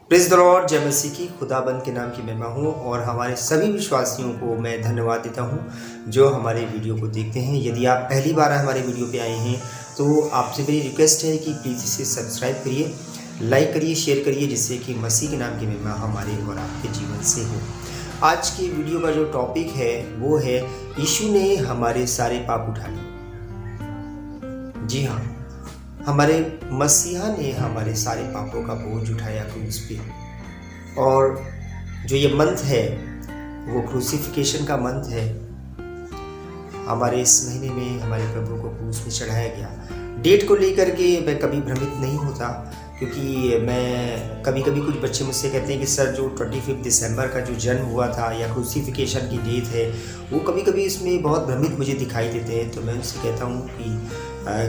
Praise the Lord, जय मसीह की। खुदाबंद के नाम की महिमा हो और हमारे सभी विश्वासियों को मैं धन्यवाद देता हूं जो हमारे वीडियो को देखते हैं। यदि आप पहली बार हमारे वीडियो पे आए हैं तो आपसे मेरी रिक्वेस्ट है कि प्लीज़ इसे सब्सक्राइब करिए, लाइक करिए, शेयर करिए, जिससे कि मसीह के नाम की महिमा हमारे और आपके जीवन से हो। आज के वीडियो का जो टॉपिक है वो है यीशु ने हमारे सारे पाप उठा लिए। जी हाँ, हमारे मसीहा ने हमारे सारे पापों का बोझ उठाया क्रूस पे। और जो ये मंथ है वो क्रूसिफिकेशन का मंथ है। हमारे इस महीने में हमारे प्रभु को क्रूस में चढ़ाया गया। डेट को लेकर के मैं कभी भ्रमित नहीं होता, क्योंकि मैं कभी कुछ बच्चे मुझसे कहते हैं कि सर जो 25 दिसंबर का जो जन्म हुआ था या क्रूसिफिकेशन की डेट है वो कभी इसमें बहुत भ्रमित मुझे दिखाई देते हैं। तो मैं उनसे कहता हूँ कि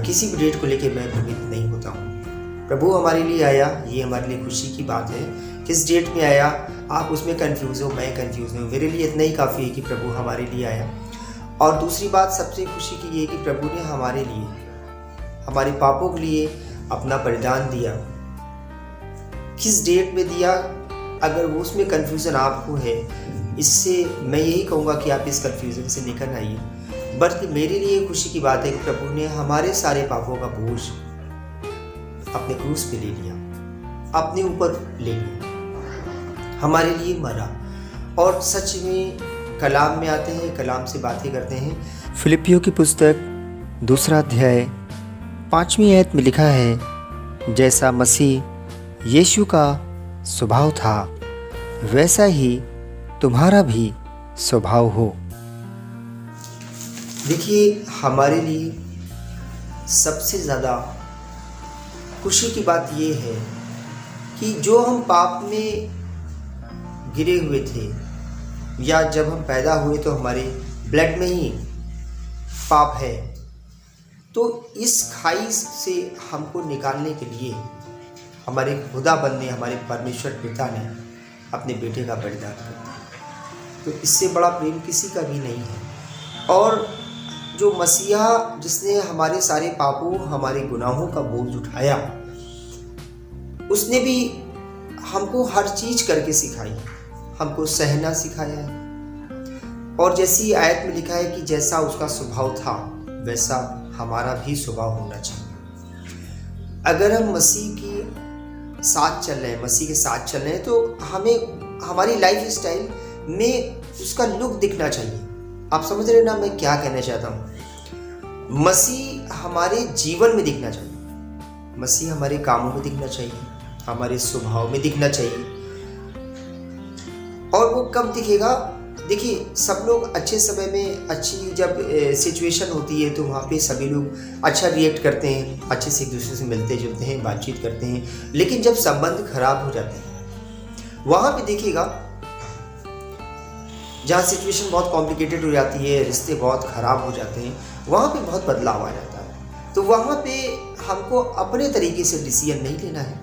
किसी भी डेट को लेकर मैं भ्रमित नहीं होता हूँ। प्रभु हमारे लिए आया, ये हमारे लिए खुशी की बात है। किस डेट में आया आप उसमें कंफ्यूज हो, मैं कंफ्यूज हूँ। मेरे लिए इतना ही काफ़ी है कि प्रभु हमारे लिए आया। और दूसरी बात सबसे खुशी की ये है कि प्रभु ने हमारे लिए, हमारे पापों के लिए अपना बलिदान दिया। किस डेट में दिया, अगर वो उसमें कन्फ्यूज़न आपको है, इससे मैं यही कहूँगा कि आप इस कन्फ्यूज़न से निकल आइए। बल्कि मेरे लिए खुशी की बात है कि प्रभु ने हमारे सारे पापों का बोझ अपने क्रूस पे ले लिया, अपने ऊपर ले लिया, हमारे लिए मरा। और सच में कलाम में आते हैं, कलाम से बातें करते हैं। फिलिपियों की पुस्तक 2 अध्याय 5वीं आयत में लिखा है, जैसा मसीह यीशु का स्वभाव था वैसा ही तुम्हारा भी स्वभाव हो। देखिए, हमारे लिए सबसे ज़्यादा खुशी की बात ये है कि जो हम पाप में गिरे हुए थे, या जब हम पैदा हुए तो हमारे ब्लड में ही पाप है, तो इस खाई से हमको निकालने के लिए हमारे खुदाबंद ने, हमारे परमेश्वर पिता ने अपने बेटे का बलिदान कर दिया। तो इससे बड़ा प्रेम किसी का भी नहीं है। और जो मसीहा, जिसने हमारे सारे पापों, हमारे गुनाहों का बोझ उठाया, उसने भी हमको हर चीज करके सिखाई, हमको सहना सिखाया है। और जैसी आयत में लिखा है कि जैसा उसका स्वभाव था वैसा हमारा भी स्वभाव होना चाहिए। अगर हम मसीह के साथ चल रहे हैं, मसीह के साथ चल रहे हैं, तो हमें हमारी लाइफ स्टाइल में उसका लुक दिखना चाहिए। आप समझ रहे हैं ना मैं क्या कहना चाहता हूँ? मसीह हमारे जीवन में दिखना चाहिए, मसीह हमारे कामों में दिखना चाहिए, हमारे स्वभाव में दिखना चाहिए। और वो कब दिखेगा? देखिए, सब लोग अच्छे समय में, अच्छी जब सिचुएशन होती है तो वहाँ पे सभी लोग अच्छा रिएक्ट करते हैं, अच्छे से एक दूसरे से मिलते जुलते हैं, बातचीत करते हैं। लेकिन जब संबंध खराब हो जाते हैं, वहाँ पे देखिएगा, जहाँ सिचुएशन बहुत कॉम्प्लिकेटेड हो जाती है, रिश्ते बहुत ख़राब हो जाते हैं, वहाँ पे बहुत बदलाव आ जाता है। तो वहाँ पे हमको अपने तरीके से डिसीजन नहीं लेना है,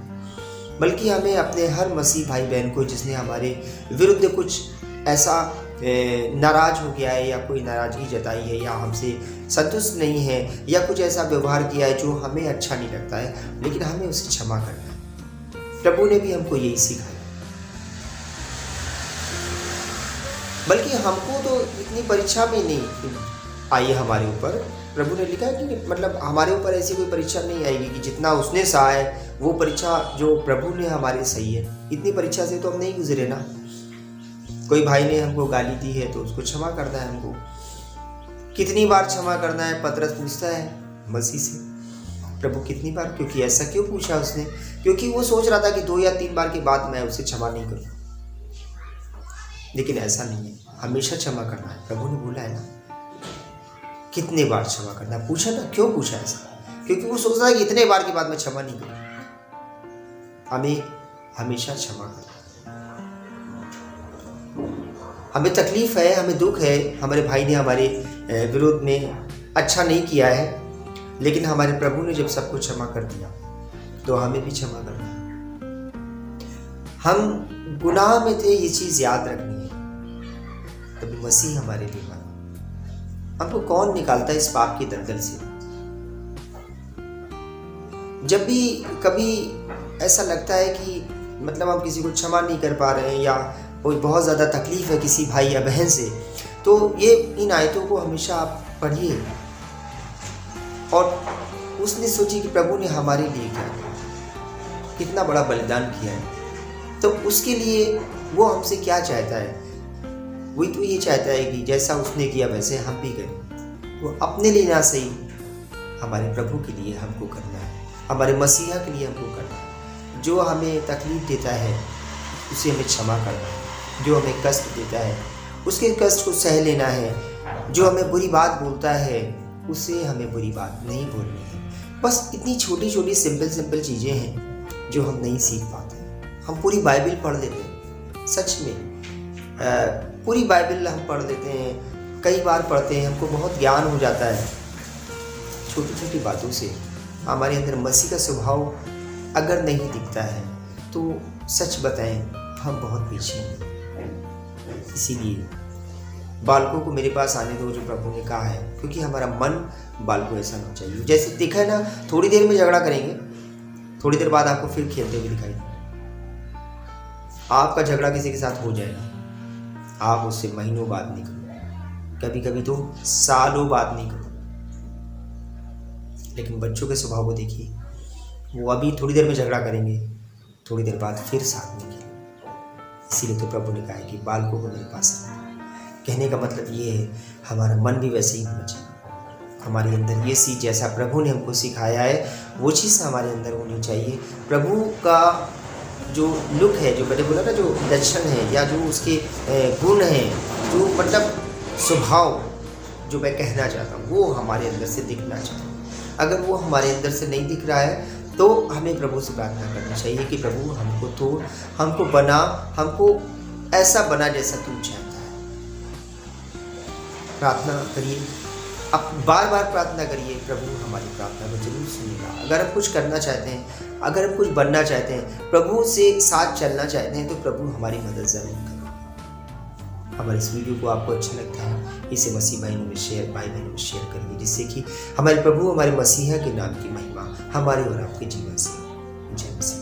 बल्कि हमें अपने हर मसीह भाई बहन को, जिसने हमारे विरुद्ध कुछ ऐसा नाराज़ हो गया है, या कोई नाराज़गी जताई है, या हमसे संतुष्ट नहीं है, या कुछ ऐसा व्यवहार किया है जो हमें अच्छा नहीं लगता है, लेकिन हमें उसे क्षमा करना है। प्रभु ने भी हमको यही सिखाया। बल्कि हमको तो इतनी परीक्षा में नहीं आई है हमारे ऊपर। प्रभु ने लिखा है कि मतलब हमारे ऊपर ऐसी कोई परीक्षा नहीं आएगी कि जितना उसने सहा है वो परीक्षा जो प्रभु ने हमारे सही है। इतनी परीक्षा से तो हम नहीं गुजरे ना। कोई भाई ने हमको गाली दी है तो उसको क्षमा करना है हमको। कितनी बार क्षमा करना है? पतरस पूछता है मसीह से, प्रभु कितनी बार? क्योंकि ऐसा क्यों पूछा उसने? क्योंकि वो सोच रहा था कि 2 या 3 बार के बाद मैं उसे क्षमा नहीं करूँ। लेकिन ऐसा नहीं है, हमेशा क्षमा करना है। प्रभु ने बोला है ना, कितने बार क्षमा करना है? पूछा ना, क्यों पूछा ऐसा? क्योंकि वो सोच रहा है कि इतने बार के बाद मैं क्षमा नहीं करूँ। हमें हमेशा क्षमा करना। हमें तकलीफ है, हमें दुख है, हमारे भाई ने हमारे विरोध में अच्छा नहीं किया है, लेकिन हमारे प्रभु ने जब सबको क्षमा कर दिया तो हमें भी क्षमा करना है। हम गुनाह में थे, ये चीज़ याद रखनी है। तभी मसीह हमारे लिए मरा। हमको कौन निकालता है इस पाप की दलदल से? जब भी कभी ऐसा लगता है कि मतलब हम किसी को क्षमा नहीं कर पा रहे हैं या कोई बहुत ज़्यादा तकलीफ़ है किसी भाई या बहन से, तो ये इन आयतों को हमेशा आप पढ़िए। और उसने सोची कि प्रभु ने हमारे लिए क्या किया, कितना बड़ा बलिदान किया है, तो उसके लिए वो हमसे क्या चाहता है। वही तो ये चाहता है कि जैसा उसने किया वैसे हम भी करें। तो अपने लिए ना सही, हमारे प्रभु के लिए हमको करना है, हमारे मसीहा के लिए हमको करना है। जो हमें तकलीफ़ देता है उसे हमें क्षमा करना है, जो हमें कष्ट देता है उसके कष्ट को सह लेना है, जो हमें बुरी बात बोलता है उसे हमें बुरी बात नहीं बोलनी है। बस इतनी छोटी छोटी सिंपल चीज़ें हैं जो हम नहीं सीख पाते। हम पूरी बाइबल पढ़ लेते हैं, सच में पूरी बाइबल हम पढ़ लेते हैं, कई बार पढ़ते हैं, हमको बहुत ज्ञान हो जाता है। छोटी छोटी बातों से हमारे अंदर मसीह का स्वभाव अगर नहीं दिखता है तो सच बताएं हम बहुत पीछे हैं। इसीलिए बालकों को मेरे पास आने दो, जो प्रभु ने कहा है, क्योंकि हमारा मन बालकों ऐसा होना चाहिए। जैसे देखा है ना, थोड़ी देर में झगड़ा करेंगे, थोड़ी देर बाद आपको फिर खेलते हुए दिखाई देंगे। आपका झगड़ा किसी के साथ हो जाएगा, आप उससे महीनों बाद नहीं करो, कभी कभी तो सालों बाद नहीं करो। लेकिन बच्चों के स्वभाव को देखिए, वो अभी थोड़ी देर में झगड़ा करेंगे, थोड़ी देर बाद फिर साथ में खेलेंगे। इसीलिए तो प्रभु ने कहा है कि बालकों को मेरे पास आना। कहने का मतलब ये है, हमारा मन भी वैसे ही होना चाहिए। हमारे अंदर ये चीज़ जैसा प्रभु ने हमको सिखाया है वो चीज़ हमारे अंदर होनी चाहिए। प्रभु का जो लुक है, जो मैंने बोला ना, जो लक्षण है या जो उसके गुण हैं, जो मतलब स्वभाव जो मैं कहना चाहता हूँ, वो हमारे अंदर से दिखना चाहिए। अगर वो हमारे अंदर से नहीं दिख रहा है तो हमें प्रभु से प्रार्थना करनी चाहिए कि प्रभु हमको तोड़, हमको बना, हमको ऐसा बना जैसा तू चाहता है। प्रार्थना करिए, अब बार बार प्रार्थना करिए, प्रभु हमारी प्रार्थना को जरूर सुनेगा। अगर हम कुछ करना चाहते हैं, अगर हम कुछ बनना चाहते हैं, प्रभु से साथ चलना चाहते हैं, तो प्रभु हमारी मदद ज़रूर करेगा। हमारे इस वीडियो को आपको अच्छा लगता है, इसे मसीह भाई बहनों में शेयर करिए, जिससे कि हमारे प्रभु, हमारे मसीहा के नाम की महिमा हमारे और आपके जीवन से जय मसीह।